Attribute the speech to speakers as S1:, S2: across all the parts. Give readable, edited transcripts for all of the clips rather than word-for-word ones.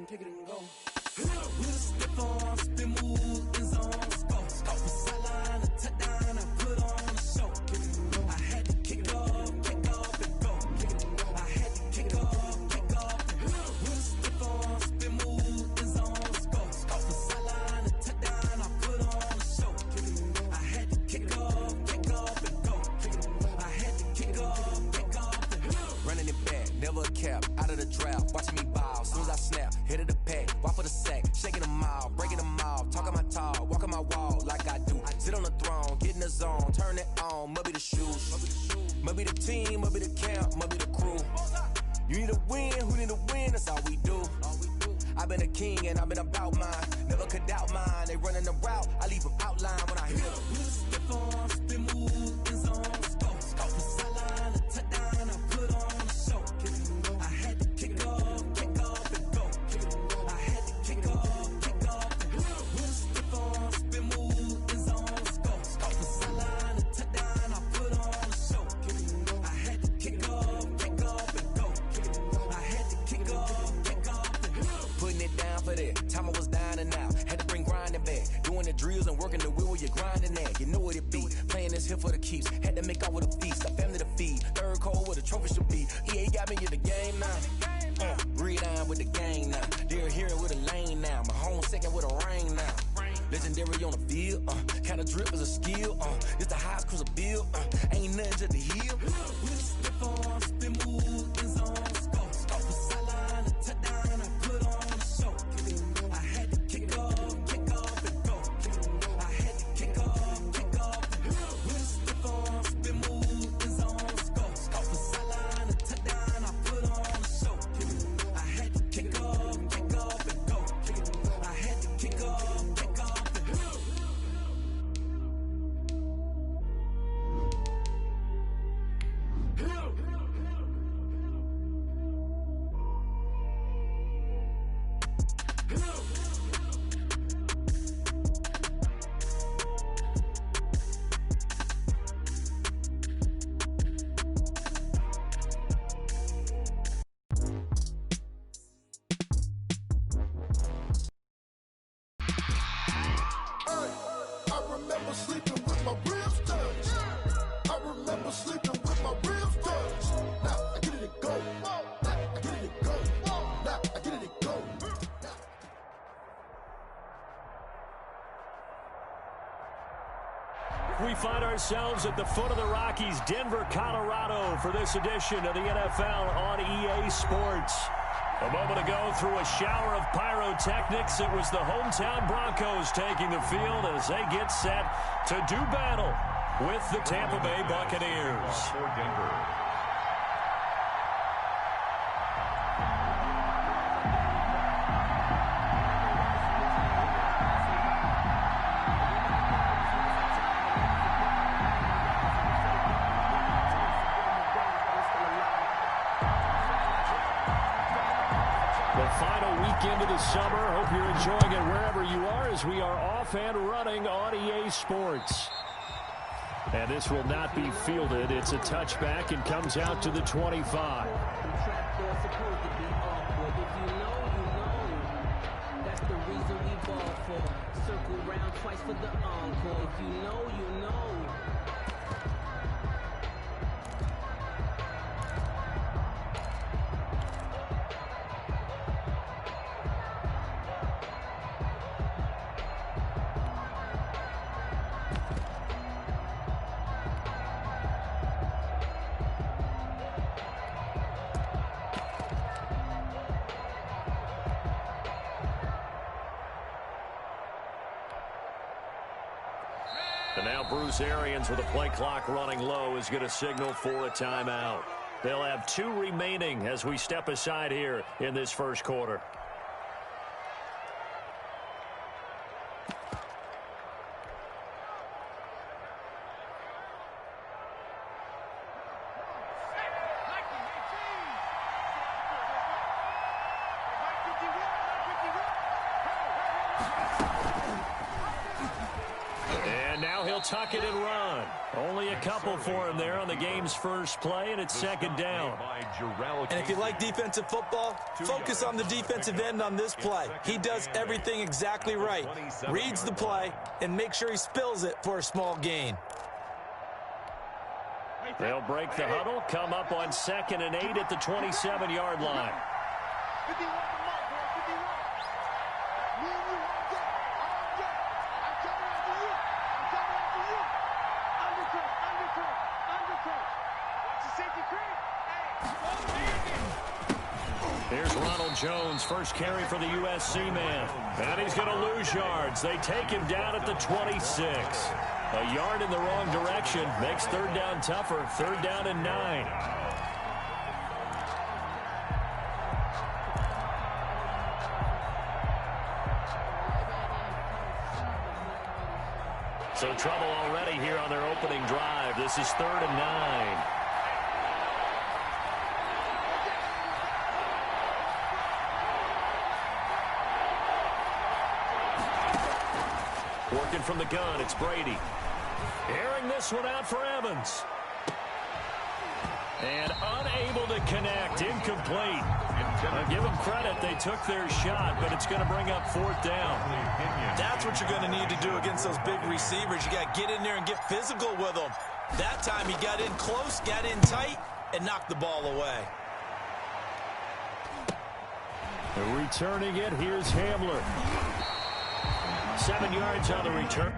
S1: pick it and go. With a stiff on, spin move, in zone, go. From sideline to touchdown, I put on a show. I had to kick off and go. I had to kick off and go. With a stiff on, spin move, in zone, go. From sideline to touchdown, I put on a show. I had to kick off and go. I had to kick off and go. Running it back, never a cap, out of the draft, watching me ball. Soon as I snap, hit of the pack, walk for the sack, shaking them all, breaking them off, talking my talk, walking my wall like I do. Sit on the throne, get in the zone, turn it on, must be the shoes, must be the team, must be the camp, must be the crew. You need a win, who need a win, that's all we do. I've been a king and I've been about mine, never could doubt mine. They running the route, I leave them outline when I hit them. Step on, spin move, in zone, go. From sideline to touchdown, I put on a show. I had to kick off and go. I had to kick off and go. Step on, spin move, in zone, go. From sideline to touchdown, I put on a show. I had to kick off and go. I had to kick off and go. Putting it down for that time I was down and out. Had to bring grinding back, doing the drills and working the wheel where you're grinding at. You know what it be, playing this here for the keeps. Had to make out with a feast, a family to feed. Third cold where the trophy should be. EA got me in the game now. Read on with the game now. They're hearing with a lane now. My home second with a rain now. Legendary on the field, kind of drip is a skill. It's the highest cruiser bill. Ain't nothing just the heel. With a step on, spin move, in zone, go. From sideline to touchdown, I put on a show. I had to kick off and go. I had to kick off and go. With a step on, spin move, in zone, go. From sideline to touchdown, I put on a show. I had to kick off and go. I had to kick off and go.
S2: We find ourselves at the foot of the Rockies, Denver, Colorado, for this edition of the NFL on EA Sports. A moment ago, through a shower of pyrotechnics, it was the hometown Broncos taking the field as they get set to do battle with the Tampa Bay Buccaneers. For Denver. Into the summer. Hope you're enjoying it wherever you are as we are off and running on EA Sports. And this will not be fielded. It's a touchback and comes out to the 25. That's the reason we ball for. Circle round twice for the encore. If you know, you know. And now Bruce Arians, with the play clock running low, is going to signal for a timeout. They'll have 2 remaining as we step aside here in this first quarter. Tuck it and run. Only a couple for him there on the game's first play, and it's second down.
S3: And if you like defensive football, focus on the defensive end on this play. He does everything exactly right. Reads the play and make sure he spills it for a small gain.
S2: They'll break the huddle, come up on 2nd and 8 at the 27-yard line. Here's Ronald Jones, first carry for the USC man. And he's going to lose yards. They take him down at the 26. A yard in the wrong direction makes third down tougher. Third down and 9. So trouble already here on their opening drive. This is 3rd and 9. Working from the gun, it's Brady. Airing this one out for Evans. And unable to connect, incomplete. I'll give them credit, they took their shot, but it's going to bring up 4th down.
S3: That's what you're going to need to do against those big receivers. You got to get in there and get physical with them. That time he got in close, got in tight, and knocked the ball away.
S2: Returning it, here's Hamler. 7 yards on the return.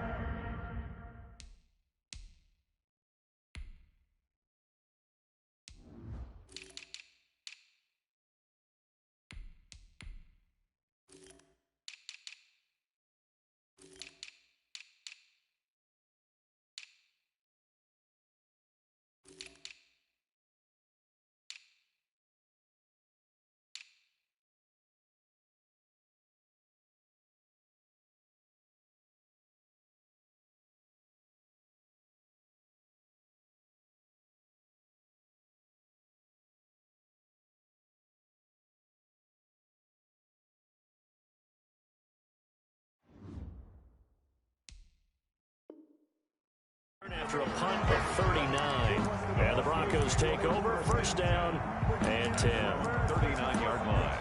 S2: After a punt of 39. And the Broncos take over. First down and 10.
S4: 39-yard line.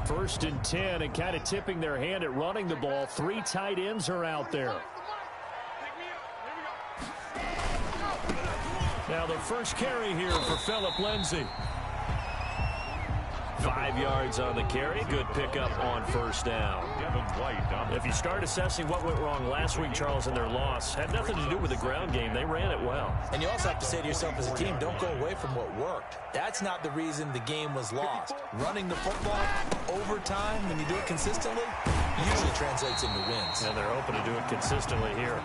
S2: First and 10, and kind of tipping their hand at running the ball. 3 tight ends are out there. Now the first carry here for Phillip Lindsay. 5 yards on the carry. Good pickup on first down. If you start assessing what went wrong last week, Charles, in their loss, had nothing to do with the ground game. They ran it well.
S3: And you also have to say to yourself as a team, don't go away from what worked. That's not the reason the game was lost. Running the football over time, when you do it consistently, usually translates into wins.
S2: And they're hoping to do it consistently here.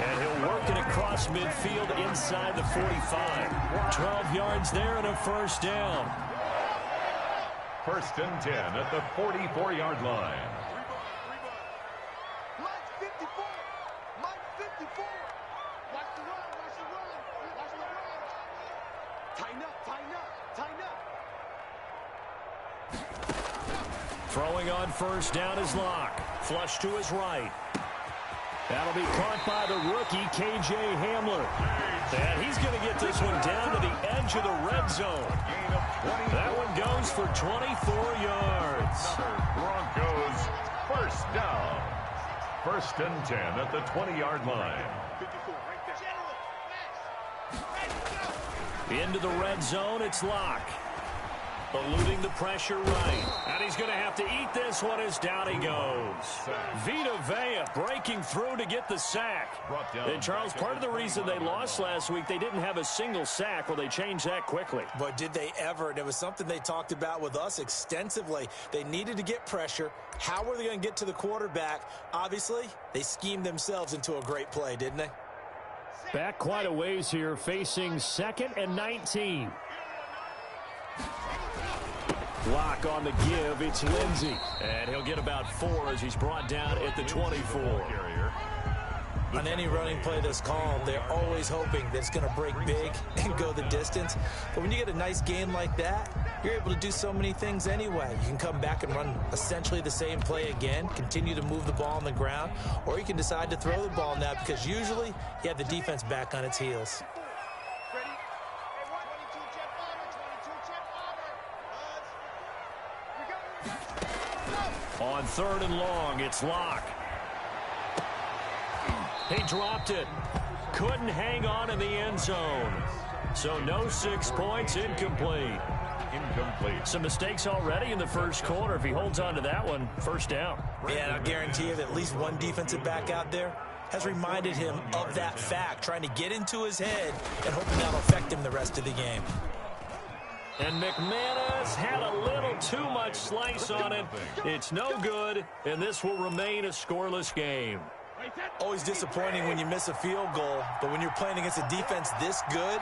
S2: And he'll work it across midfield inside the 45. 12 yards there and a first down.
S4: First and 10 at the 44-yard line.
S2: Throwing on first down is Locke. Flush to his right. That'll be caught by the rookie, K.J. Hamler. And he's going to get this one down to the edge of the red zone. That one goes for 24 yards.
S4: Broncos first down. First and 10 at the 20-yard line.
S2: Into the red zone, it's Locke. Eluding the pressure right. And he's going to have to eat this one as down he goes. Vita Vea breaking through to get the sack. And, Charles, part of the reason they lost last week, they didn't have a single sack. Well, they changed that quickly.
S3: But did they ever? And it was something they talked about with us extensively. They needed to get pressure. How were they going to get to the quarterback? Obviously, they schemed themselves into a great play, didn't they?
S2: Back quite a ways here, facing 2nd and 19. Lock on the give, it's Lindsay. And he'll get about 4 as he's brought down at the 24.
S3: On any running play that's called, they're always hoping that it's going to break big and go the distance. But when you get a nice game like that, you're able to do so many things anyway. You can come back and run essentially the same play again, continue to move the ball on the ground, or you can decide to throw the ball now because usually you have the defense back on its heels.
S2: On 3rd and long, it's Locke. He dropped it. Couldn't hang on in the end zone. So no 6 points, incomplete. Some mistakes already in the first quarter. If he holds on to that one, first down.
S3: Yeah, and I guarantee you that at least one defensive back out there has reminded him of that fact, trying to get into his head and hoping that'll affect him the rest of the game.
S2: And McManus had a little too much slice on it. It's no good, and this will remain a scoreless game.
S3: Always disappointing when you miss a field goal, but when you're playing against a defense this good,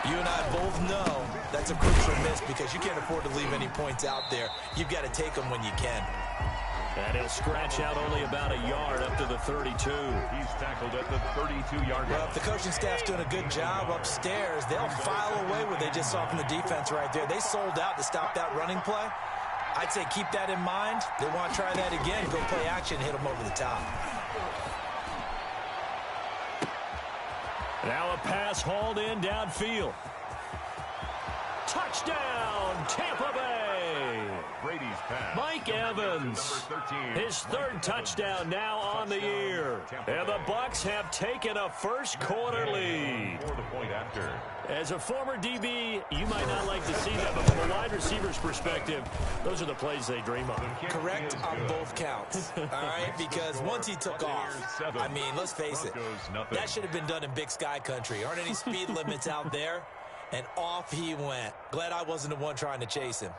S3: you and I both know that's a crucial miss because you can't afford to leave any points out there. You've got to take them when you can.
S2: And he'll scratch out only about a yard up to the 32.
S4: He's tackled at the 32-yard line.
S3: Well, if the coaching staff's doing a good job upstairs, they'll file away what they just saw from the defense right there. They sold out to stop that running play. I'd say keep that in mind. They want to try that again, go play action, hit them over the top.
S2: Now a pass hauled in downfield. Touchdown, Tampa Bay.
S4: Brady's pass.
S2: Mike Evans, his 3rd touchdown now on the year. And the Bucs have taken a first quarter lead.
S4: For the point after.
S2: As a former DB, you might not like to see that, but from a wide receiver's perspective, those are the plays they dream of.
S3: Correct on both counts, all right? Because once he took off, I mean, let's face it, that should have been done in Big Sky country. Aren't any speed limits out there? And off he went. Glad I wasn't the one trying to chase him.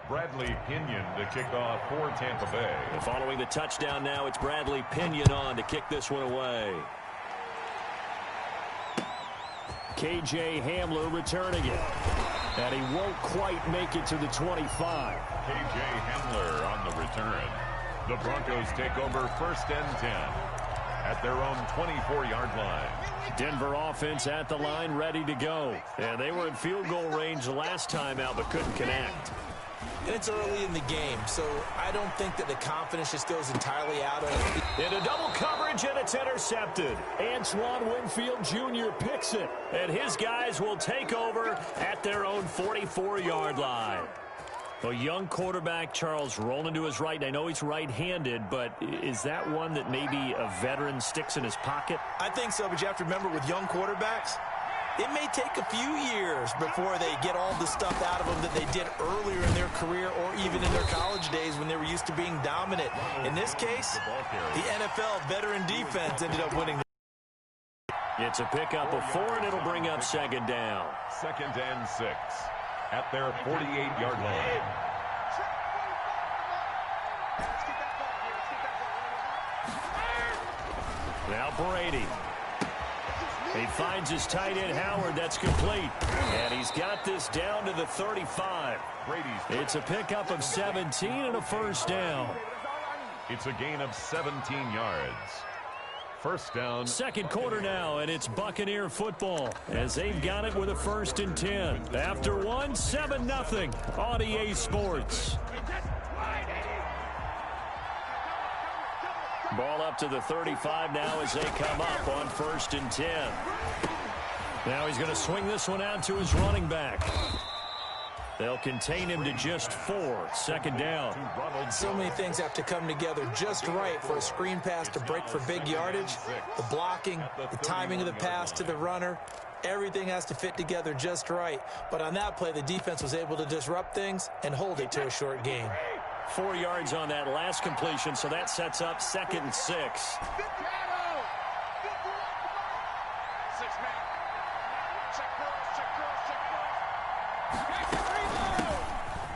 S4: Bradley Pinion to kick off for Tampa Bay.
S2: And following the touchdown now, it's Bradley Pinion on to kick this one away. K.J. Hamler returning it. And he won't quite make it to the 25.
S4: K.J. Hamler on the return. The Broncos take over 1st and 10 at their own 24-yard line.
S2: Denver offense at the line, ready to go. And they were in field goal range last time out, but couldn't connect.
S3: And it's early in the game, so I don't think that the confidence just goes entirely out of it.
S2: Into double coverage, and it's intercepted. Antoine Winfield Jr. picks it, and his guys will take over at their own 44-yard line. A young quarterback, Charles, rolling to his right. And I know he's right-handed, but is that one that maybe a veteran sticks in his pocket?
S3: I think so, but you have to remember with young quarterbacks, it may take a few years before they get all the stuff out of them that they did earlier in their career or even in their college days when they were used to being dominant. In this case, the NFL veteran defense ended up winning.
S2: It's a pickup of 4, and it'll bring up 2nd down.
S4: 2nd and 6 at their 48-yard line.
S2: Now Brady. He finds his tight end, Howard. That's complete. And he's got this down to the 35. It's a pickup of 17 and a first down.
S4: It's a gain of 17 yards. First down.
S2: 2nd quarter now, and it's Buccaneer football as they've got it with a 1st and 10. After 1, 7-0 on EA Sports. Ball up to the 35 now as they come up on 1st and 10. Now he's going to swing this one out to his running back. They'll contain him to just 4. 2nd down.
S3: So many things have to come together just right for a screen pass to break for big yardage. The blocking, the timing of the pass to the runner, everything has to fit together just right. But on that play, the defense was able to disrupt things and hold it to a short gain.
S2: 4 yards on that last completion, so that sets up 2nd and 6.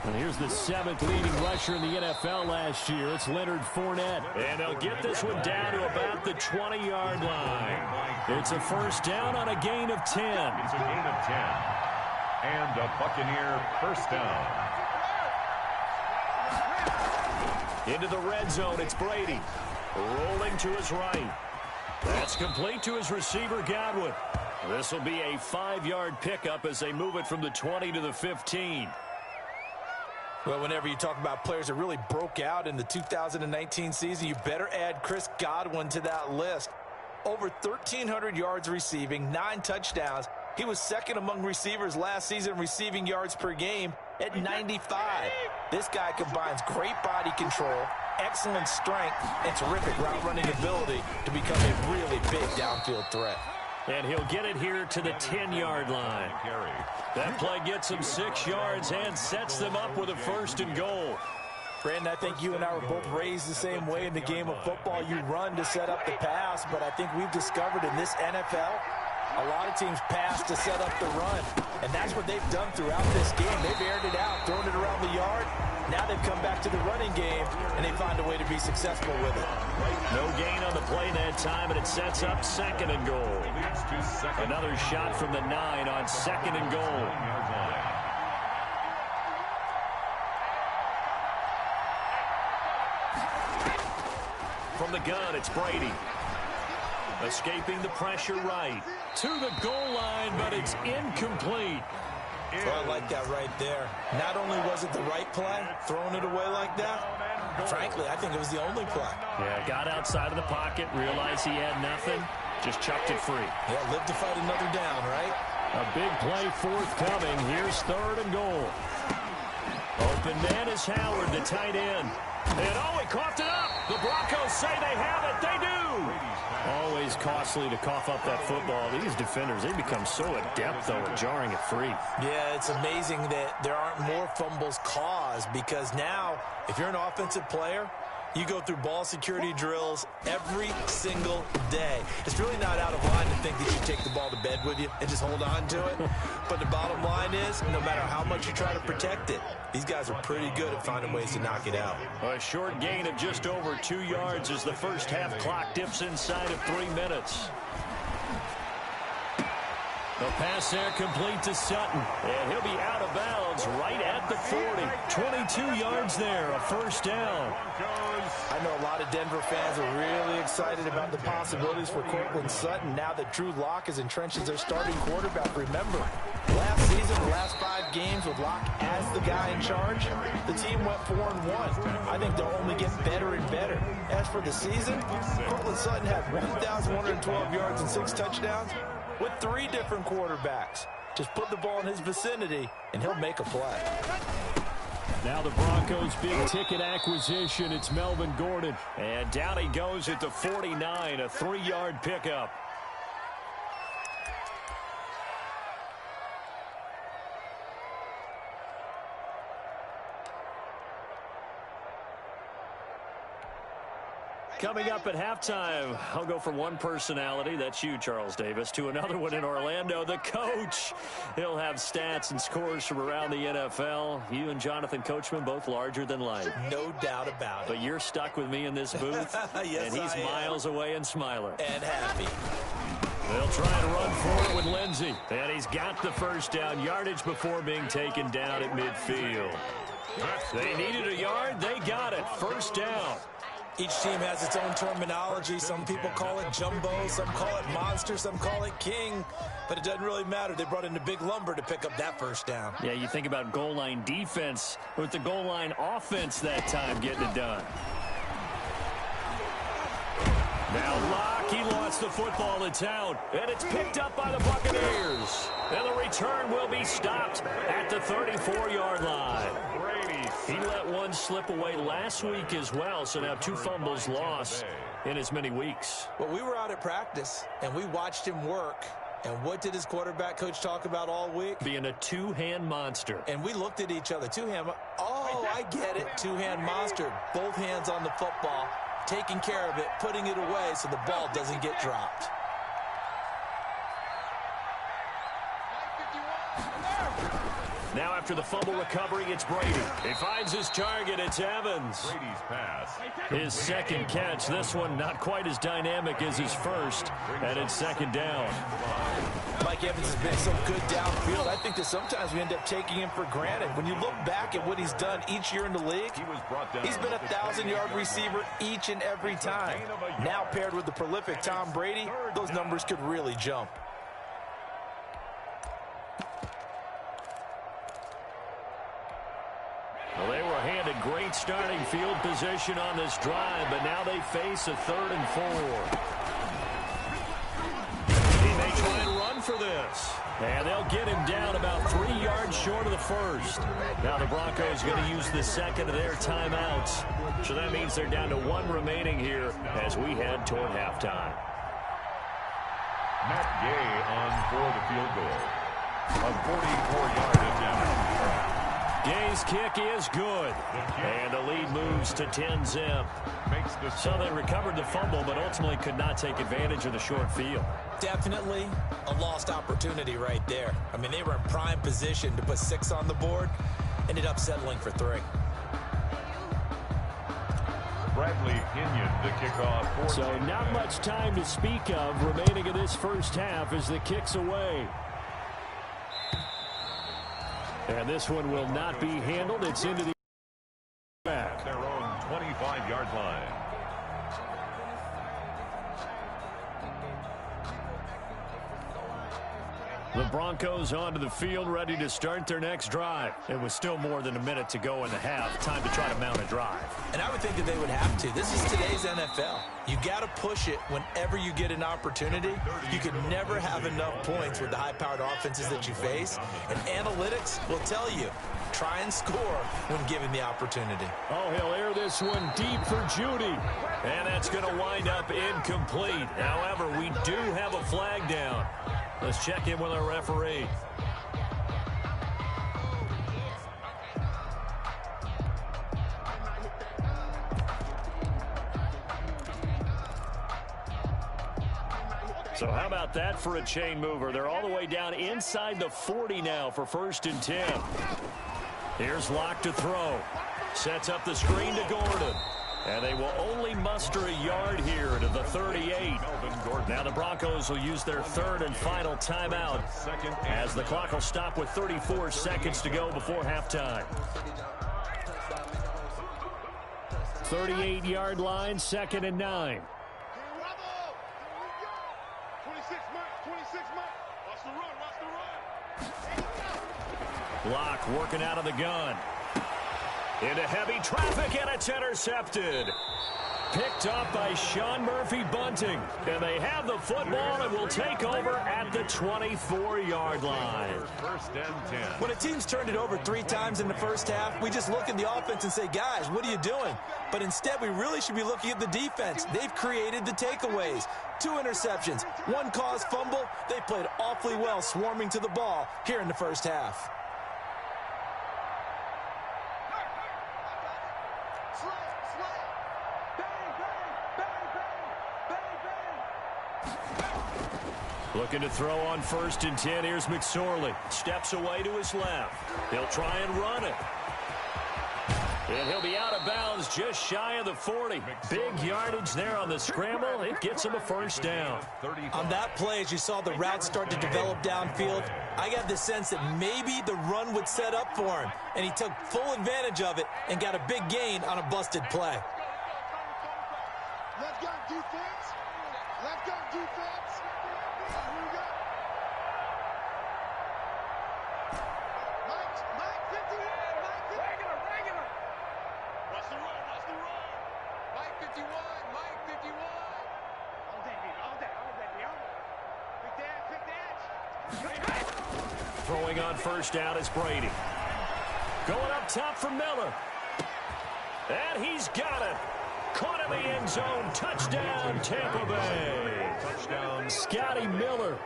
S2: And here's the 7th leading rusher in the NFL last year. It's Leonard Fournette. And they'll get this one down to about the 20-yard line. It's a first down on a gain of 10.
S4: It's a gain of 10. And a Buccaneer first down.
S2: Into the red zone, it's Brady. Rolling to his right. That's complete to his receiver, Godwin. This will be a 5-yard pickup as they move it from the 20 to the 15.
S3: Well, whenever you talk about players that really broke out in the 2019 season, you better add Chris Godwin to that list. Over 1,300 yards receiving, 9 touchdowns. He was second among receivers last season receiving yards per game at 95. This guy combines great body control, excellent strength, and terrific route running ability to become a really big downfield threat.
S2: And he'll get it here to the 10-yard line. That play gets him 6 yards and sets them up with a 1st and goal.
S3: Brandon, I think you and I were both raised the same way in the game of football. You run to set up the pass, but I think we've discovered in this NFL, a lot of teams pass to set up the run. And that's what they've done throughout this game. They've aired it out, thrown it around the yard. Now they've come back to the running game, and they find a way to be successful with it.
S2: No gain on the play that time, and it sets up 2nd and goal. Another shot from the 9 on 2nd and goal. From the gun, it's Brady. Escaping the pressure right. To the goal line, but it's incomplete.
S3: Well, I like that right there. Not only was it the right play, throwing it away like that, frankly, I think it was the only play.
S2: Yeah, got outside of the pocket, realized he had nothing, just chucked it free.
S3: Yeah, live to fight another down, right?
S2: A big play forthcoming. Here's 3rd and goal. Open man is Howard, the tight end. And oh, he coughed it up. The Broncos say they have it. They do. Always costly to cough up that football. These defenders, they become so adept, though, at jarring it free.
S3: Yeah, it's amazing that there aren't more fumbles caused because now, if you're an offensive player, you go through ball security drills every single day. It's really not out of line to think that you take the ball to bed with you and just hold on to it. But the bottom line is, no matter how much you try to protect it, these guys are pretty good at finding ways to knock it out.
S2: A short gain of just over 2 yards as the first half clock dips inside of 3 minutes. The pass there complete to Sutton. And he'll be out of bounds right at the 40. 22 yards there, a 1st down.
S3: I know a lot of Denver fans are really excited about the possibilities for Cortland Sutton now that Drew Lock is entrenched as their starting quarterback. Remember, last season, the last 5 games with Lock as the guy in charge, the team went 4-1. I think they'll only get better and better. As for the season, Cortland Sutton had 1,112 yards and 6 touchdowns with 3 different quarterbacks. Just put the ball in his vicinity, and he'll make a play.
S2: Now the Broncos' big-ticket acquisition. It's Melvin Gordon. And down he goes at the 49, a 3-yard pickup. Coming up at halftime, I'll go from one personality, that's you, Charles Davis, to another one in Orlando, the coach. He'll have stats and scores from around the NFL. You and Jonathan Coachman, both larger than life.
S3: No doubt about it.
S2: But you're stuck with me in this booth,
S3: yes,
S2: and he's miles away and smiling.
S3: And happy.
S2: They'll try and run for it with Lindsey. And he's got the 1st down, yardage before being taken down at midfield. They needed a yard, they got it. 1st down.
S3: Each team has its own terminology. Some people call it jumbo, some call it monster, some call it king. But it doesn't really matter. They brought in the big lumber to pick up that 1st down.
S2: Yeah, you think about goal line defense with the goal line offense that time getting it done. Now Locke, he lost the football. It's out, and it's picked up by the Buccaneers. And the return will be stopped at the 34-yard line. He let one slip away last week as well, so now 2 fumbles lost in as many weeks.
S3: Well, we were out at practice, and we watched him work. And what did his quarterback coach talk about all week?
S2: Being a 2-hand monster.
S3: And we looked at each other. 2-hand. Oh, I get it. 2-hand monster. Both hands on the football, taking care of it, putting it away so the ball doesn't get dropped.
S2: Now after the fumble recovery, it's Brady. He finds his target. It's Evans.
S4: Brady's pass.
S2: His second catch. This one not quite as dynamic as his first, and it's second down.
S3: Mike Evans has been so good downfield. I think that sometimes we end up taking him for granted. When you look back at what he's done each year in the league, he's been a 1,000-yard receiver each and every time. Now paired with the prolific Tom Brady, those numbers could really jump.
S2: Well, they were handed great starting field position on this drive, but now they face a 3rd and 4. He may try and run for this. And they'll get him down about 3 yards short of the first. Now the Broncos going to use the second of their timeouts. So that means they're down to 1 remaining here as we head toward halftime.
S4: Matt Gay on for the field goal. A 44-yard attempt.
S2: Gay's kick is good. And the lead moves to 10-zip. So they recovered the fumble, but ultimately could not take advantage of the short field.
S3: Definitely a lost opportunity right there. I mean, they were in prime position to put 6 on the board. Ended up settling for 3.
S4: Bradley Pinion, the kickoff.
S2: So not much time to speak of remaining in this first half as the kick's away. And this one will not be handled. It's into the back.
S4: Their own 25-yard line.
S2: The Broncos onto the field, ready to start their next drive. It was still more than a minute to go in the half. Time to try to mount a drive.
S3: And I would think that they would have to. This is today's NFL. You got to push it whenever you get an opportunity. You can never have enough points with the high-powered offenses that you face. And analytics will tell you, try and score when given the opportunity.
S2: Oh, he'll air this one deep for Judy. And that's going to wind up incomplete. However, we do have a flag down. Let's check in with our referee. So how about that for a chain mover? They're all the way down inside the 40 now for 1st and 10. Here's Locke to throw. Sets up the screen to Gordon. And they will only muster a yard here to the 38. Now the Broncos will use their 3rd and final timeout as the clock will stop with 34 seconds to go before halftime. 38-yard line, 2nd and 9. Locke working out of the gun. Into heavy traffic, and it's intercepted. Picked up by Sean Murphy-Bunting. And they have the football and will take over at the 24-yard line.
S4: 1st and 10.
S3: When a team's turned it over 3 times in the first half, we just look at the offense and say, guys, what are you doing? But instead, we really should be looking at the defense. They've created the takeaways. 2 interceptions, 1 caused fumble. They played awfully well swarming to the ball here in the first half.
S2: Looking to throw on 1st and 10. Here's McSorley. Steps away to his left. He'll try and run it. And he'll be out of bounds just shy of the 40. Big yardage there on the scramble. It gets him a 1st down.
S3: On that play, as you saw the route start to develop downfield, I got the sense that maybe the run would set up for him. And he took full advantage of it and got a big gain on a busted play.
S5: Left guard defense. Left guard defense. Here we go. Mike 51. Regular. Watch the run. Mike 51. All day. Pick that.
S2: Throwing on 1st down is Brady. Going up top for Miller. And he's got it. Caught in the end zone. Touchdown, Tampa Bay.
S4: Touchdown.
S2: Scotty Miller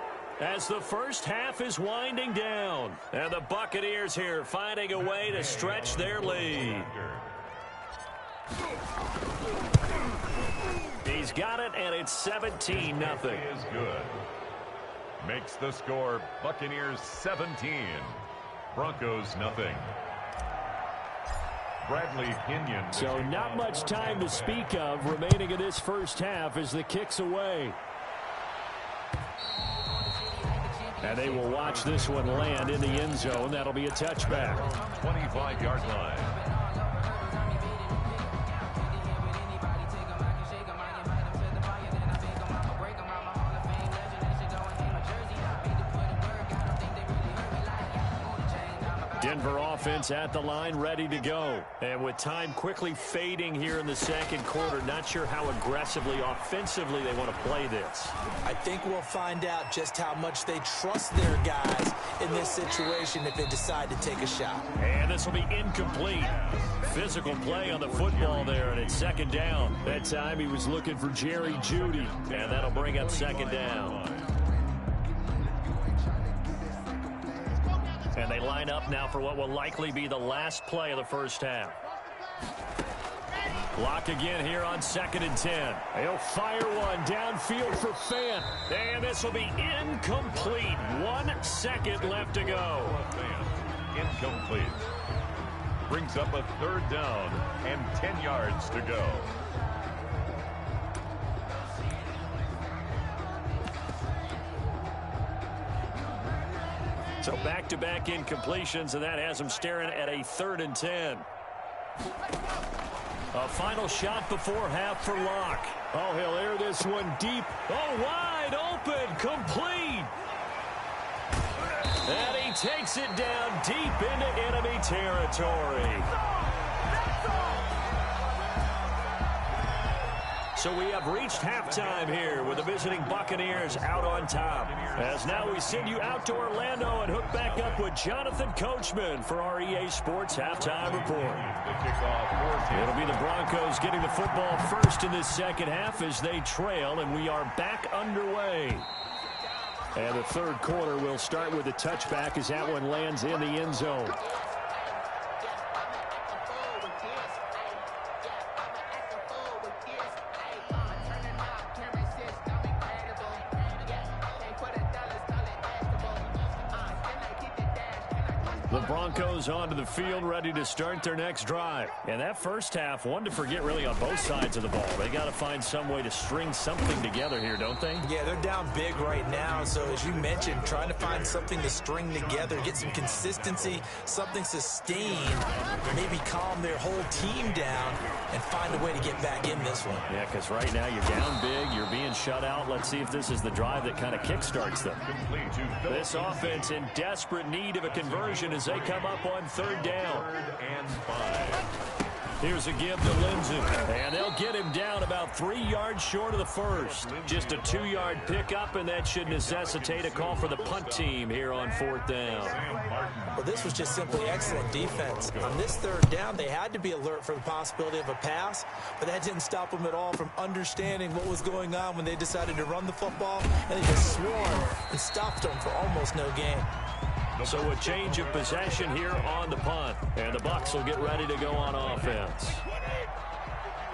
S2: as the first half is winding down. And the Buccaneers here finding a way to stretch their lead. He's got it, and it's 17-0.
S4: Is good. Makes the score Buccaneers 17. Broncos nothing. Bradley Pinion.
S2: So not much time to speak of remaining in this first half as the kick's away. And they will watch this one land in the end zone. That'll be a touchback.
S4: 25-yard line.
S2: Denver offense at the line, ready to go. And with time quickly fading here in the second quarter, not sure how aggressively, offensively they want to play this.
S3: I think we'll find out just how much they trust their guys in this situation if they decide to take a shot.
S2: And this will be incomplete. Physical play on the football there, and it's second down. That time he was looking for Jerry Jeudy, and that'll bring up second down. And they line up now for what will likely be the last play of the first half. Block again here on 2nd and 10. He'll fire one downfield for Fant. And this will be incomplete. 1 second left to go.
S4: Incomplete. Brings up a 3rd down and 10 yards to go.
S2: So back-to-back incompletions, and that has him staring at a 3rd and 10. A final shot before half for Locke. Oh, he'll air this one deep. Oh, wide open, complete. And he takes it down deep into enemy territory. So we have reached halftime here with the visiting Buccaneers out on top. As now we send you out to Orlando and hook back up with Jonathan Coachman for our EA Sports Halftime Report. It'll be the Broncos getting the football first in this second half as they trail, and we are back underway. And the third quarter will start with a touchback as that one lands in the end zone. The Broncos onto the field, ready to start their next drive. And that first half, one to forget really on both sides of the ball. They got to find some way to string something together here, don't they?
S3: Yeah, they're down big right now. So as you mentioned, trying to find something to string together, get some consistency, something sustained, maybe calm their whole team down and find a way to get back in this one.
S2: Yeah, because right now you're down big, you're being shut out. Let's see if this is the drive that kind of kickstarts them. This offense in desperate need of a conversion as they come up on 3rd down.
S4: 3rd and 5.
S2: Here's a give to Lindsey. And they'll get him down about 3 yards short of the first. Just a 2-yard pickup, and that should necessitate a call for the punt team here on 4th down.
S3: Well, this was just simply excellent defense. On this 3rd down, they had to be alert for the possibility of a pass, but that didn't stop them at all from understanding what was going on when they decided to run the football, and they just swarmed and stopped them for almost no gain.
S2: So a change of possession here on the punt. And the Bucs will get ready to go on offense.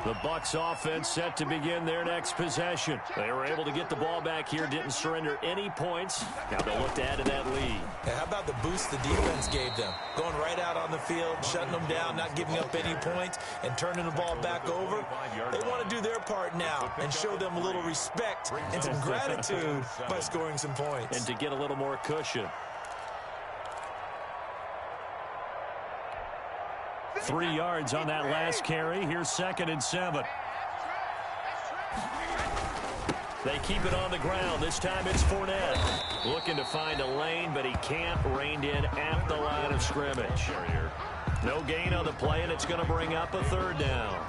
S2: The Bucs offense set to begin their next possession. They were able to get the ball back here, didn't surrender any points. Now they'll look to add to that lead.
S3: And how about the boost the defense gave them? Going right out on the field, shutting them down, not giving up any points, and turning the ball back over. They want to do their part now and show them a little respect and some gratitude by scoring some points.
S2: And to get a little more cushion. 3 yards on that last carry. Here's 2nd and 7. They keep it on the ground. This time it's Fournette. Looking to find a lane, but he can't. Reined in at the line of scrimmage. No gain on the play, and it's going to bring up a 3rd down.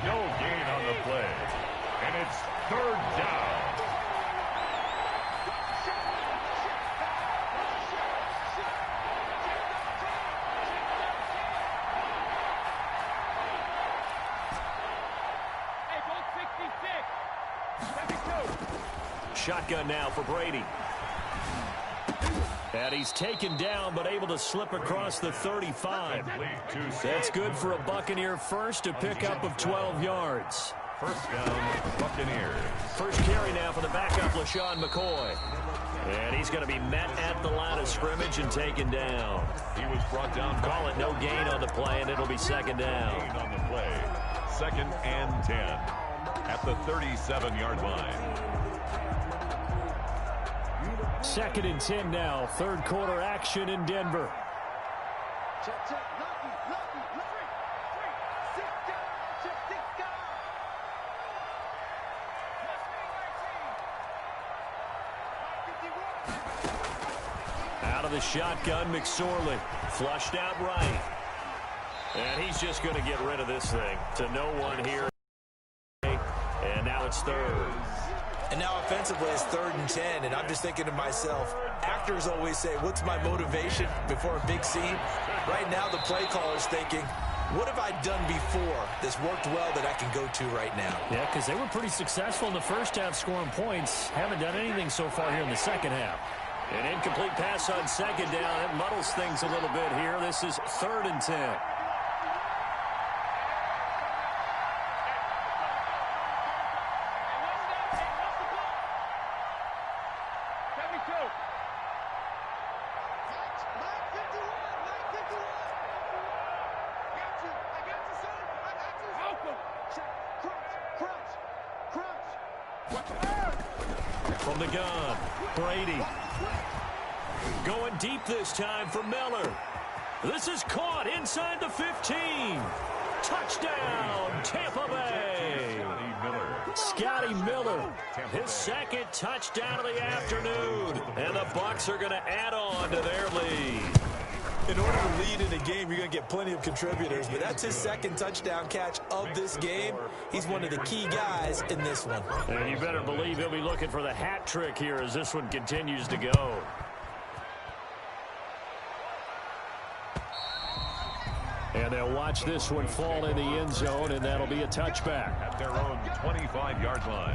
S4: No gain on the play. And it's 3rd down.
S2: Shotgun now for Brady. And he's taken down, but able to slip across the 35. That's good for a Buccaneer first, a pickup of 12 yards.
S4: First down, Buccaneers.
S2: First carry now for the backup, LaShawn McCoy. And he's going to be met at the line of scrimmage and taken down.
S4: He was brought down.
S2: Call it no gain on the play, and it'll be second down.
S4: Gain on the play. 2nd and 10 at the 37-yard line.
S2: 2nd and 10 now. Third quarter action in Denver.
S5: Check, check.
S2: Out of the shotgun, McSorley. Flushed out right. And he's just going to get rid of this thing to no one here. And now it's third.
S3: And now offensively it's 3rd and 10, and I'm just thinking to myself, actors always say, what's my motivation before a big scene? Right now the play caller's thinking, what have I done before that's worked well that I can go to right now?
S2: Yeah, because they were pretty successful in the first half scoring points. Haven't done anything so far here in the second half. An incomplete pass on second down. It muddles things a little bit here. This is 3rd and 10. From the gun, Brady. Going deep this time for Miller. This is caught inside the 15. Touchdown, Tampa Bay. Scotty Miller, his 2nd touchdown of the afternoon. And the Bucs are going to add on to their lead.
S3: In order to lead in a game, you're going to get plenty of contributors, but that's his 2nd touchdown catch of this game. He's one of the key guys in this one.
S2: And you better believe he'll be looking for the hat trick here as this one continues to go. And they'll watch this one fall in the end zone, and that'll be a touchback.
S4: At their own 25-yard line.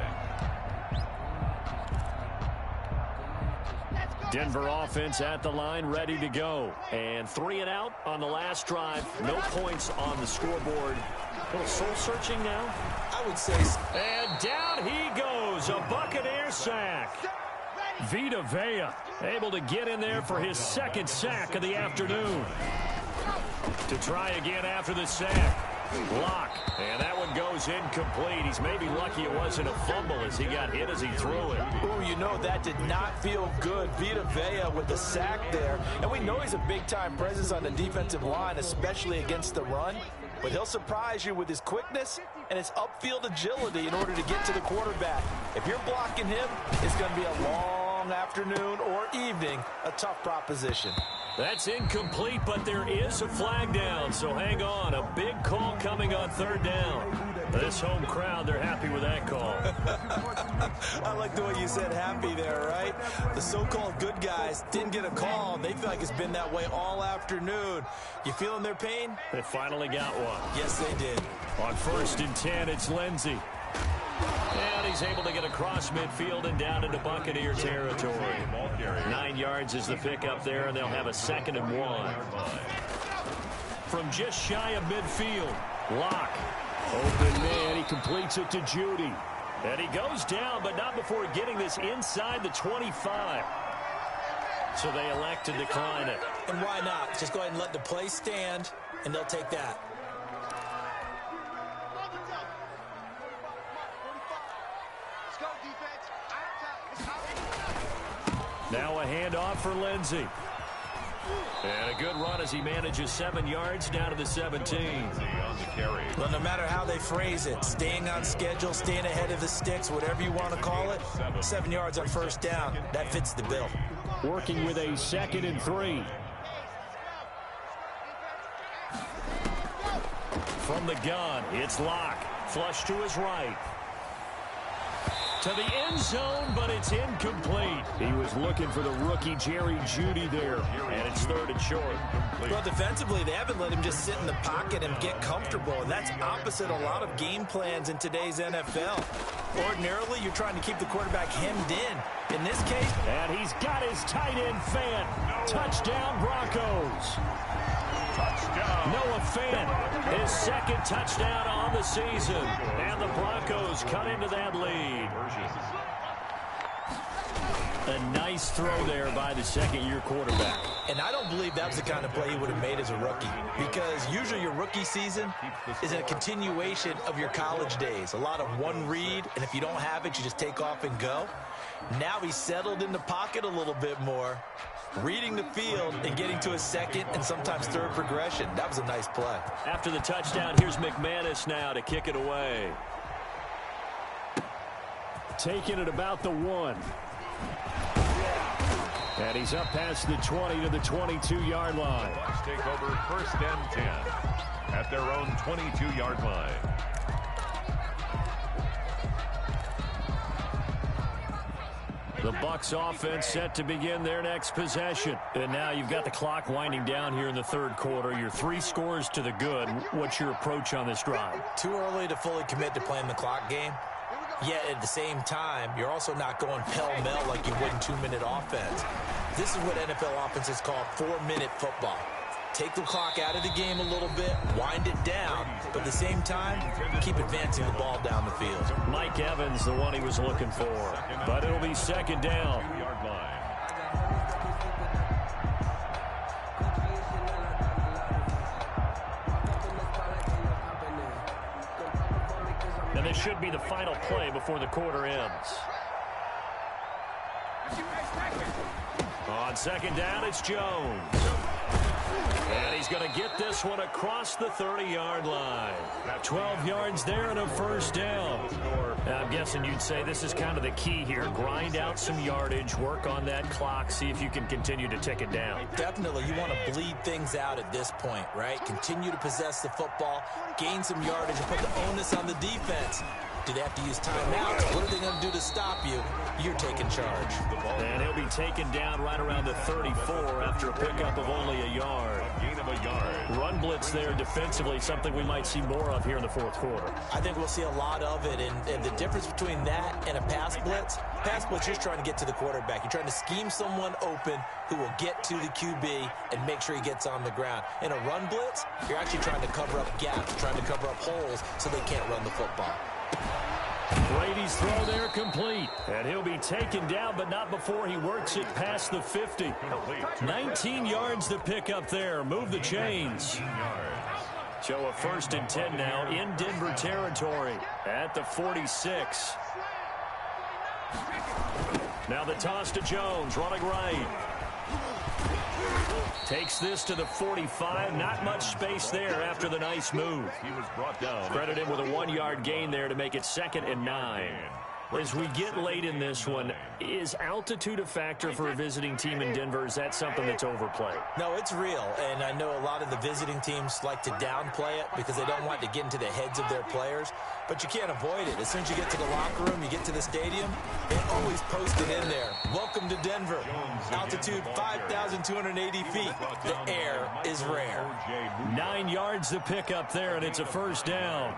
S2: Denver offense at the line, ready to go. And 3 and out on the last drive. No points on the scoreboard. A little soul-searching now.
S3: I would say.
S2: And down he goes. A Buccaneer sack. Vita Vea able to get in there for his 2nd sack of the afternoon. To try again after the sack. Block. And that one goes incomplete. He's maybe lucky it wasn't a fumble as he got hit as he threw it.
S3: Oh, you know, that did not feel good. Vita Vea with the sack there. And we know he's a big-time presence on the defensive line, especially against the run. But he'll surprise you with his quickness and his upfield agility in order to get to the quarterback. If you're blocking him, it's going to be a long afternoon or evening, a tough proposition.
S2: That's incomplete, but there is a flag down, so hang on. A big call coming on 3rd down. This home crowd, they're happy with that call.
S3: I like the way you said happy there, right? The so-called good guys didn't get a call. They feel like it's been that way all afternoon. You feeling their pain?
S2: They finally got one.
S3: Yes, they did.
S2: On 1st and 10, it's Lindsey. And he's able to get across midfield and down into Buccaneer territory. 9 yards is the pickup there, and they'll have a 2nd and 1. From just shy of midfield, Locke. Open man, he completes it to Judy. And he goes down, but not before getting this inside the 25. So they elect to decline it.
S3: And why not? Just go ahead and let the play stand, and they'll take that.
S2: Now a handoff for Lindsey. And a good run as he manages 7 yards down to the 17.
S4: On the carry.
S3: Well, no matter how they phrase it, staying on schedule, staying ahead of the sticks, whatever you want to call it, 7 yards on 1st down, that fits the bill.
S2: Working with a 2nd and 3. From the gun, it's Locke. Flush to his right. To the end zone, but it's incomplete. He was looking for the rookie Jerry Jeudy there, and it's 3rd and short.
S3: Well, defensively, they haven't let him just sit in the pocket and get comfortable, and that's opposite a lot of game plans in today's NFL. Ordinarily, you're trying to keep the quarterback hemmed in. In this case...
S2: And he's got his tight end fan. Touchdown, Broncos.
S4: Touchdown.
S2: Noah Fant, his 2nd touchdown on the season. And the Broncos cut into that lead. A nice throw there by the second-year quarterback.
S3: And I don't believe that was the kind of play he would have made as a rookie, because usually your rookie season is a continuation of your college days. A lot of one read, and if you don't have it, you just take off and go. Now he's settled in the pocket a little bit more, reading the field and getting to a second and sometimes third progression. That was a nice play.
S2: After the touchdown, here's McManus now to kick it away. Taking it about the 1. And he's up past the 20 to the 22-yard line.
S4: Bucs take over 1st and 10 at their own 22-yard line.
S2: The Bucs offense set to begin their next possession. And now you've got the clock winding down here in the third quarter. You're 3 scores to the good. What's your approach on this drive?
S3: Too early to fully commit to playing the clock game. Yet at the same time, you're also not going pell-mell like you would in 2-minute offense. This is what NFL offenses call 4-minute football. Take the clock out of the game a little bit, wind it down, but at the same time, keep advancing the ball down the field.
S2: Mike Evans, the one he was looking for. But it'll be second down.
S4: 2-yard line.
S2: And this should be the final play before the quarter ends. On second down, it's Jones. And he's going to get this one across the 30-yard line. 12 yards there and a first down. I'm guessing you'd say this is kind of the key here. Grind out some yardage, work on that clock, see if you can continue to tick it down.
S3: Definitely, you want to bleed things out at this point, right? Continue to possess the football, gain some yardage, and put the onus on the defense. Do they have to use timeouts? What are they going to do to stop you? You're taking charge.
S2: And he'll be taken down right around the 34 after a pickup of only a yard.
S4: Gain of a yard.
S2: Run blitz there defensively, something we might see more of here in the fourth quarter.
S3: I think we'll see a lot of it, and the difference between that and a pass blitz, you're just trying to get to the quarterback. You're trying to scheme someone open who will get to the QB and make sure he gets on the ground. In a run blitz, you're actually trying to cover up gaps, trying to cover up holes so they can't run the football.
S2: Brady's throw there complete. And he'll be taken down, but not before he works it past the 50. 19 yards to pick up there. Move the chains. So a 1st and 10 now in Denver territory at the 46. Now the toss to Jones, running right. Takes this to the 45. Not much space there after the nice move.
S4: He was brought down.
S2: Credit him with a 1-yard gain there to make it 2nd and 9. As we get late in this one, is altitude a factor for a visiting team in Denver? Is that something that's overplayed?
S3: No, it's real, and I know a lot of the visiting teams like to downplay it because they don't want to get into the heads of their players, but you can't avoid it. As soon as you get to the locker room, you get to the stadium, it always posted in there. Welcome to Denver. Altitude 5,280 feet. The air is rare.
S2: 9 yards to pick up there, and it's a first down.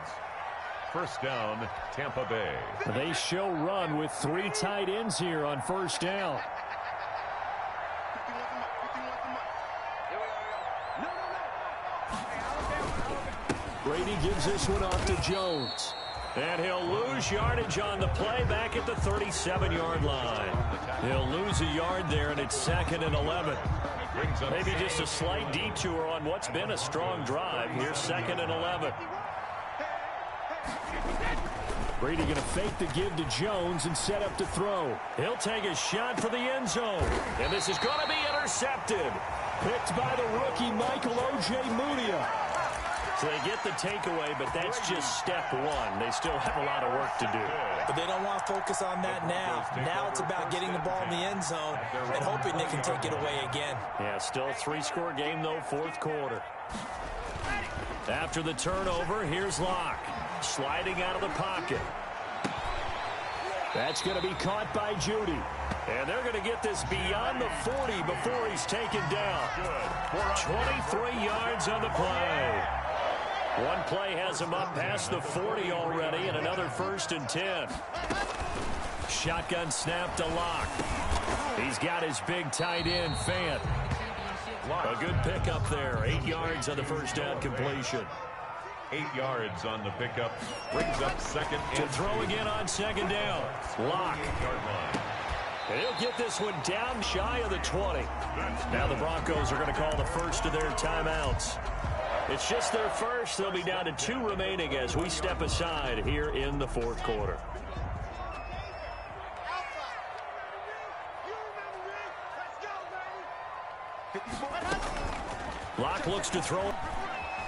S4: First down, Tampa Bay.
S2: They show run with 3 tight ends here on first down. Brady gives this one off to Jones. And he'll lose yardage on the play back at the 37-yard line. He'll lose a yard there, and it's 2nd and 11. Maybe just a slight detour on what's been a strong drive. Here's 2nd and 11. Brady going to fake the give to Jones and set up to throw. He'll take a shot for the end zone. And this is going to be intercepted. Picked by the rookie Michael O.J. Mudia. So they get the takeaway, but that's just step one. They still have a lot of work to do.
S3: But they don't want to focus on that now. Now it's about getting the ball in the end zone and hoping they can take it away again.
S2: Yeah, still a 3-score game, though, fourth quarter. After the turnover, here's Locke. Sliding out of the pocket. That's going to be caught by Judy. And they're going to get this beyond the 40 before he's taken down. 23 yards on the play. One play has him up past the 40 already, and another 1st and 10. Shotgun snap to Locke. He's got his big tight end, Fant. A good pickup there. 8 yards on the first down completion.
S4: 8 yards on the pickup. Brings up 2nd and
S2: to throw again on 2nd down. Locke. And he'll get this one down shy of the 20. Now the Broncos are going to call the first of their timeouts. It's just their first. They'll be down to 2 remaining as we step aside here in the fourth quarter. Locke looks to throw.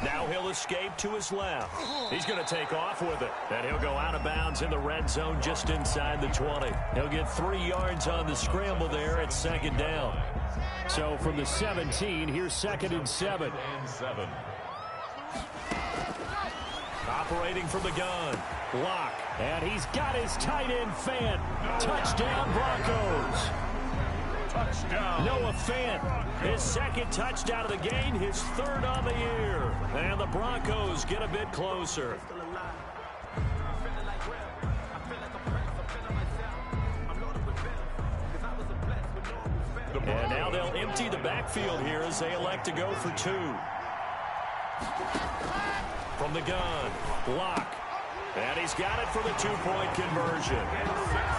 S2: Now he'll escape to his left. He's going to take off with it. And he'll go out of bounds in the red zone just inside the 20. He'll get 3 yards on the scramble there at second down. So from the 17, here's 2nd and 7. Operating from the gun. Locke. And he's got his tight end Fant. Touchdown Broncos. Touchdown. Noah Fant. His 2nd touchdown of the game, his 3rd on the year. And the Broncos get a bit closer. And now they'll empty the backfield here as they elect to go for 2. From the gun, Locke. And he's got it for the 2-point conversion.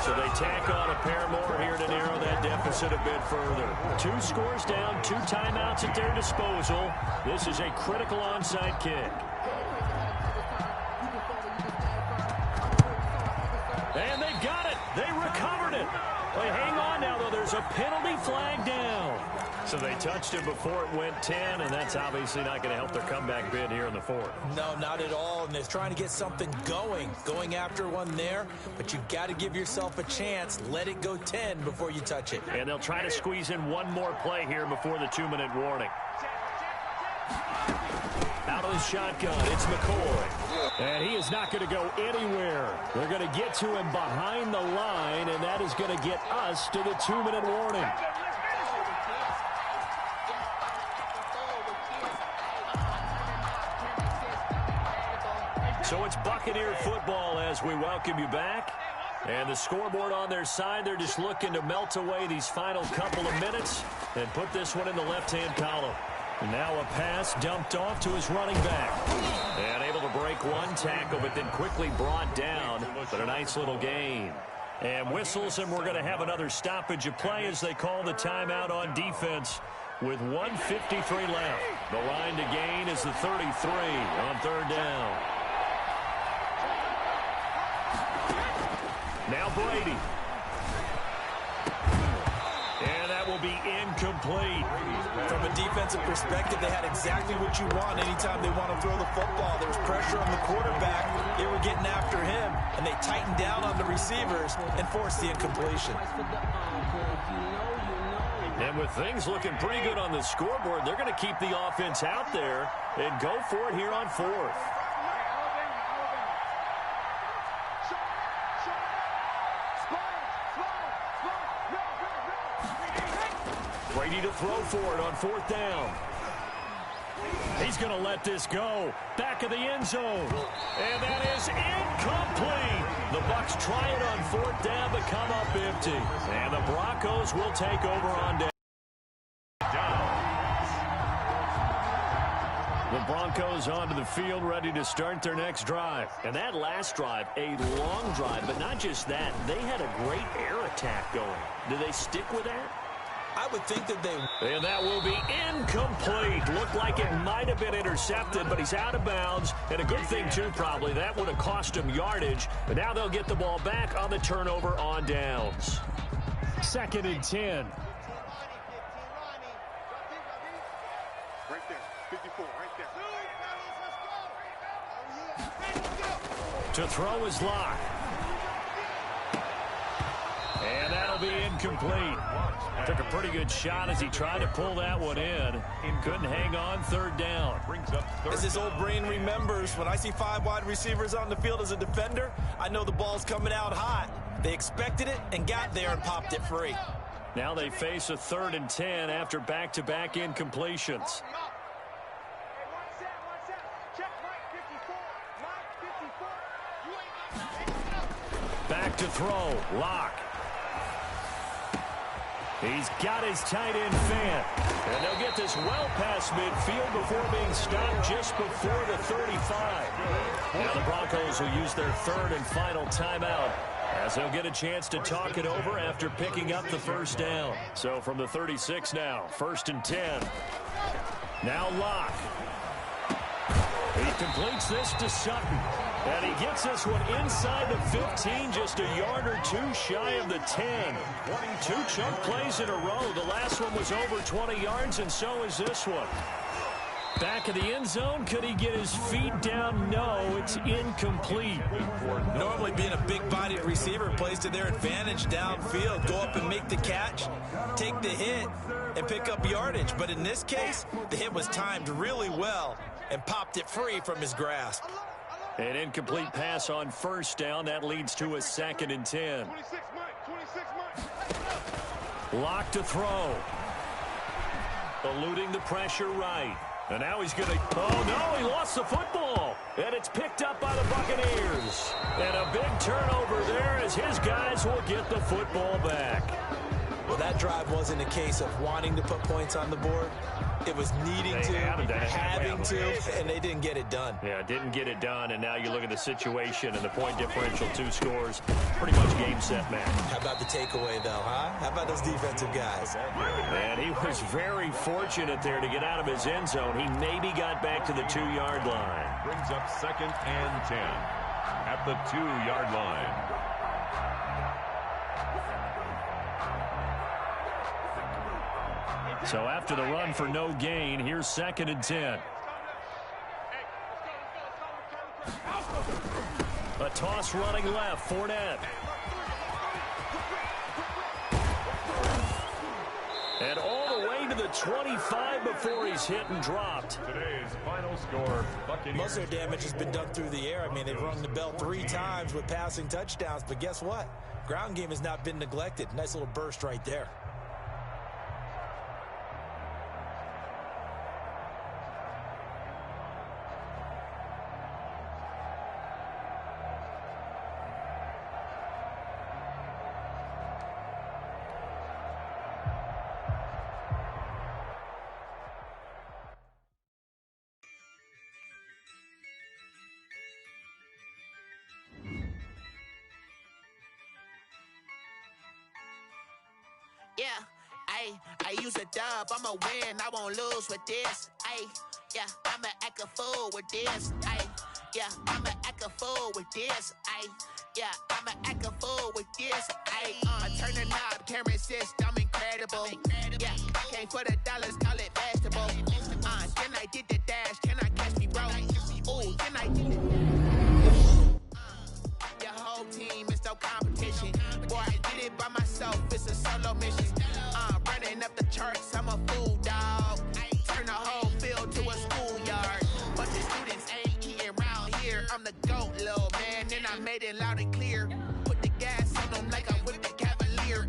S2: So they tack on a pair more here to narrow that deficit a bit further. 2 scores down, 2 timeouts at their disposal. This is a critical onside kick. And they got it. They recovered it. They hang on now, though. There's a penalty flag down. So they touched it before it went 10, and that's obviously not going to help their comeback bid here in the 4th.
S3: No, not at all, and they're trying to get something going after one there, but you've got to give yourself a chance. Let it go 10 before you touch it.
S2: And they'll try to squeeze in one more play here before the 2-minute warning. Out of the shotgun, it's McCoy. And he is not going to go anywhere. They're going to get to him behind the line, and that is going to get us to the 2-minute warning. So it's Buccaneer football as we welcome you back. And the scoreboard on their side, they're just looking to melt away these final couple of minutes and put this one in the left-hand column. Now a pass dumped off to his running back. And able to break one tackle, but then quickly brought down. But a nice little gain. And whistles, and we're going to have another stoppage of play as they call the timeout on defense with 1:53 left. The line to gain is the 33 on 3rd down. Now Brady. And that will be incomplete.
S3: From a defensive perspective, they had exactly what you want anytime they want to throw the football. There was pressure on the quarterback. They were getting after him, and they tightened down on the receivers and forced the incompletion.
S2: And with things looking pretty good on the scoreboard, they're going to keep the offense out there and go for it here on 4th. Brady to throw for it on 4th down. He's going to let this go. Back of the end zone. And that is incomplete. The Bucs try it on 4th down but come up empty. And the Broncos will take over on down. The Broncos onto the field ready to start their next drive. And that last drive, a long drive, but not just that. They had a great air attack going. Do they stick with that?
S3: I would think that they...
S2: And that will be incomplete. Looked like it might have been intercepted, but he's out of bounds. And a good thing, too, probably. That would have cost him yardage. But now they'll get the ball back on the turnover on downs. 2nd and 10.
S5: Right there. 54, right there.
S2: To throw is Locke. And that'll be incomplete. Took a pretty good shot as he tried to pull that one in. Couldn't hang on 3rd down.
S3: As his old brain remembers, when I see 5 wide receivers on the field as a defender, I know the ball's coming out hot. They expected it and got there and popped it free.
S2: Now they face a 3rd and 10 after back-to-back incompletions. Back to throw. Locke. He's got his tight end Fant. And they'll get this well past midfield before being stopped just before the 35. Now the Broncos will use their 3rd and final timeout As he'll get a chance to talk it over after picking up the first down. So from the 36 now, 1st and 10. Now Locke. He completes this to Sutton. And he gets this one inside the 15, just a yard or two shy of the 10. 2 chunk plays in a row. The last one was over 20 yards, and so is this one. Back of the end zone, could he get his feet down? No, it's incomplete.
S3: Normally being a big-bodied receiver plays to their advantage downfield. Go up and make the catch, take the hit, and pick up yardage. But in this case, the hit was timed really well and popped it free from his grasp.
S2: An incomplete pass on 1st down. That leads to a 2nd and 10. Lock to throw. Eluding the pressure right. And now he's going to... Oh, no, he lost the football. And it's picked up by the Buccaneers. And a big turnover there as his guys will get the football back.
S3: Well, that drive wasn't a case of wanting to put points on the board. It was needing to, having to, and they didn't get it done.
S2: Yeah, didn't get it done, and now you look at the situation and the point differential, 2 scores, pretty much game, set, match.
S3: How about the takeaway, though, huh? How about those defensive guys?
S2: And he was very fortunate there to get out of his end zone. He maybe got back to the 2-yard line.
S4: Brings up 2nd and 10 at the 2-yard line.
S2: So after the run for no gain, here's 2nd and 10. A toss running left, Fournette. And all the way to the 25 before he's hit and dropped.
S4: Today's final score, Buccaneers.
S3: Most of their damage has been done through the air. I mean, they've rung the bell 3 times with passing touchdowns, but guess what? Ground game has not been neglected. Nice little burst right there.
S6: Yeah, I use a dub, I'ma win, I won't lose with this. Yeah, I'ma act a fool with this. Yeah, I'ma act a fool with this. Yeah, I'ma act a fool with this. I turn the knob, camera assist, I'm incredible. Yeah, came for the dollars, call it vegetable. Then I did the dash, can I catch me, bro? Ooh, then I did the Your whole team is no competition. Boy, I did it by myself, it's a solo mission. Running up the charts, I'm a fool, dog. Turn the whole field to a schoolyard. But the students ain't eating around here. I'm the GOAT, little man, and I made it loud and clear. Put the gas on them like I'm with the Cavalier.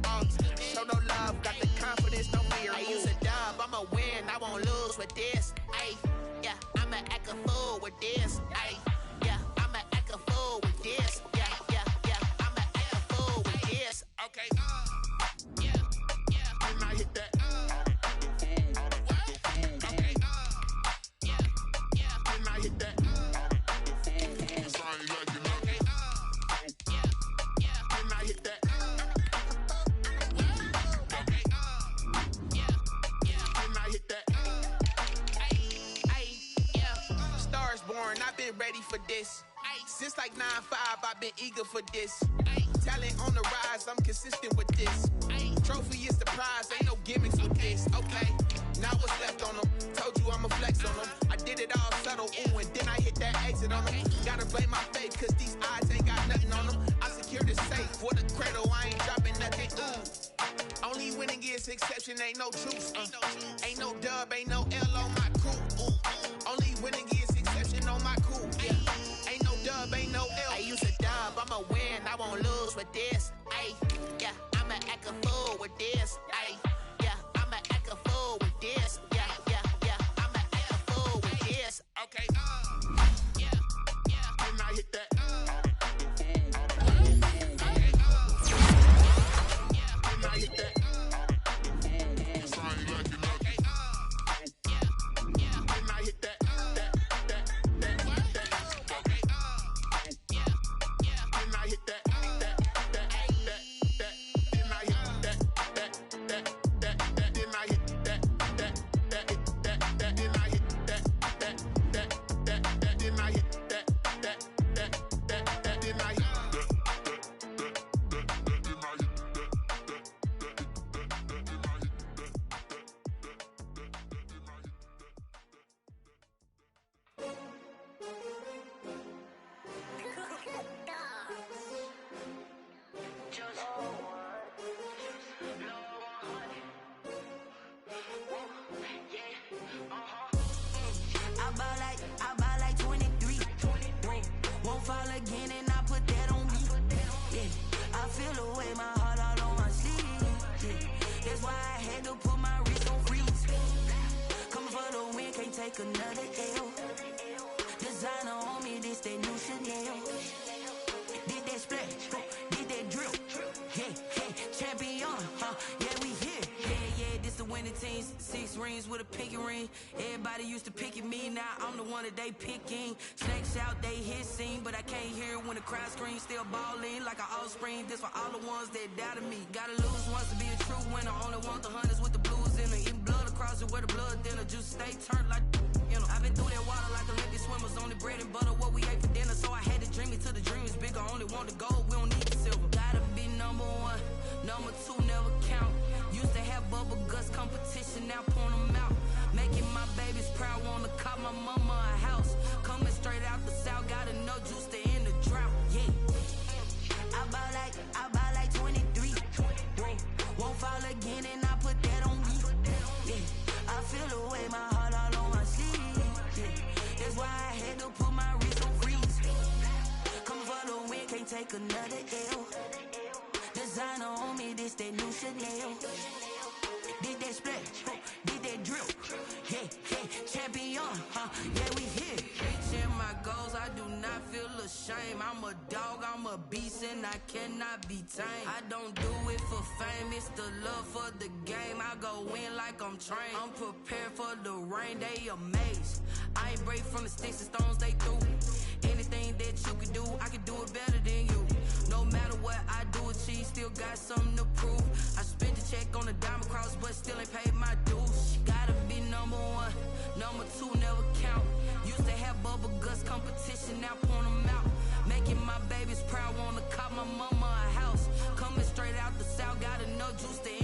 S6: Show no love, got the confidence, no fear. I use a dub, I'ma win, I won't lose with this. Yeah, I'ma act a fool with this. Yeah, I'ma act a fool with this. Yeah, I'ma act a fool with this. Okay, and I hit that. Okay, and I hit that. And I hit that. And I hit that. Stars born, I've been ready for this. Since like 9-5, I've been eager for this. Talent on the rise, I'm consistent with this. Trophy is the prize, ain't no gimmicks with this. Okay, now what's left on them? Told you I'ma flex on them. I did it all subtle, ooh, and then I hit that exit on them. Gotta blame my faith, cause these eyes ain't got nothing on them. I secured the safe for the cradle, I ain't dropping nothing, ooh. Only winning is exception, ain't no truce. Ain't no dub, ain't no L on my crew. Only winning is exception on my crew. Yeah. Ain't no dub, ain't no L. I use a dub, I'ma win, I won't lose with this. Yeah, I'ma act a fool with this. Yeah, I'ma act a fool with this. Yeah, I'ma act a fool with this. Okay, and I hit that. And I hit that.
S7: take another L. Designer on me, this that new Chanel. Did that splash, did that drill. Yeah, champion, yeah, we here. Yeah, this the winning team. 6 rings with a pinky ring. Everybody used to pick at me, now I'm the one that they picking. Snakes out, they hissing, but I can't hear when the crowd screams. Still balling like an offspring. This for all the ones that doubted me. Gotta lose once to be a true winner. Only want the hunters with the blues in it. Eating blood across it where the blood dinner. Just stay turned like, you know. I've been through that water like Olympic swimmers. Only bread and butter, what we ate for dinner. So I had to dream it till the dream is bigger. Only want the gold, we don't need the silver. Gotta be number 1, number 2 never count. Used to have bubble guts competition, now point them out. Making my babies proud, wanna cop my mama a house. Coming straight out the south, got enough juice to end the drought. Yeah, I buy like 23. Whoa, won't fall again, and I put that on me. Yeah, I feel the way, my heart all on my sleeve. Yeah, that's why I had to put my wrist on freeze. Coming for the win, can't take another L. Designer on me, this that new Chanel. Did that splash, did that drill. Yeah, champion, yeah, we here. Reaching my goals, I do not feel ashamed. I'm a dog, I'm a beast, and I cannot be tamed. I don't do it for fame, it's the love for the game. I go in like I'm trained. I'm prepared for the rain, they amazed. I ain't break from the sticks and stones they threw. Anything that you can do, I can do it better than you. No matter what I do, achieve, still got something to prove. I spent the check on the diamond cross, but still ain't paid my dues. Gotta be number 1, number 2 never count. Used to have bubble guts competition, now point them out. Making my babies proud, wanna cop my mama a house. Coming straight out the south, got enough juice to